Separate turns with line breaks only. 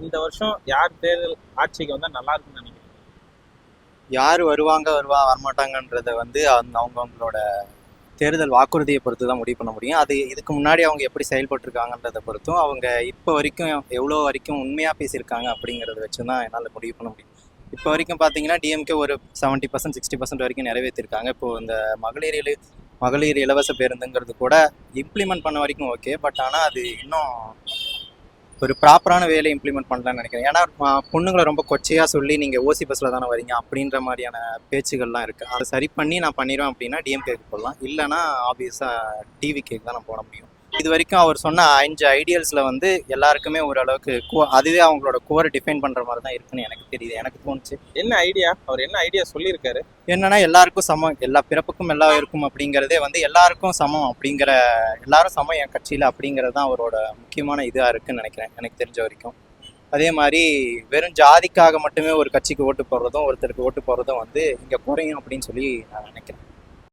இந்த வருஷம் யார் தேர்தல் ஆட்சிக்கு வந்தால் நல்லா இருக்குன்னு நினைக்கிறீங்க?
யார் வரமாட்டாங்கன்றத வந்து அவங்கவுங்களோட தேர்தல் வாக்குறுதியை பொறுத்து தான் முடிவு பண்ண முடியும். அது இதுக்கு முன்னாடி அவங்க எப்படி செயல்பட்டுருக்காங்கன்றதை பொறுத்தும், அவங்க இப்போ வரைக்கும் எவ்வளோ வரைக்கும் உண்மையாக பேசியிருக்காங்க அப்படிங்கிறத வச்சு தான் என்னால் முடிவு பண்ண முடியும். இப்போ வரைக்கும் பார்த்தீங்கன்னா டிஎம்கே ஒரு 70% 60% வரைக்கும் நிறைவேற்றிருக்காங்க. இப்போது இந்த மகளிர் இலவச பேருந்துங்கிறது கூட இம்ப்ளிமெண்ட் பண்ண வரைக்கும் ஓகே. பட் ஆனால் அது இன்னும் ஒரு ப்ராப்பரான வேலை இம்ப்ளிமெண்ட் பண்ணலான்னு நினைக்கிறேன். ஏன்னா பொண்ணுங்களை ரொம்ப கொச்சையாக சொல்லி நீங்கள் ஓசி பஸ்ஸில் தானே வரீங்க அப்படின்ற மாதிரியான பேச்சுகள்லாம் இருக்குது. அதை சரி பண்ணி நான் பண்ணிடுவேன் அப்படின்னா டிஎம்கேக்கு போடலாம், இல்லைனா ஆப்வியஸாக டிவிகேக்கு தான் நான் போட முடியும். இது வரைக்கும் அவர் சொன்ன 5 ஐடியல்ஸில் வந்து எல்லாருக்குமே ஓரளவுக்கு அதுவே அவங்களோட கோரை டிஃபைன் பண்ணுற மாதிரி தான் இருக்குன்னு எனக்கு தெரியுது, எனக்கு தோணுச்சு.
அவர் என்ன ஐடியா சொல்லியிருக்காரு?
என்னன்னா எல்லாருக்கும் சமம், எல்லா பிறப்புக்கும் எல்லா இருக்கும் அப்படிங்கிறதே வந்து எல்லாருக்கும் சமம் அப்படிங்கிற, எல்லாரும் சமம் என் கட்சியில் அப்படிங்கிறது தான் அவரோட முக்கியமான இதாக இருக்குன்னு நினைக்கிறேன் எனக்கு தெரிஞ்ச வரைக்கும். அதே மாதிரி வெறும் ஜாதிக்காக மட்டுமே ஒரு கட்சிக்கு ஓட்டு போடுறதும் ஒருத்தருக்கு ஓட்டு போடுறதும் வந்து இங்கே குறையும் அப்படின்னு சொல்லி நான் நினைக்கிறேன்.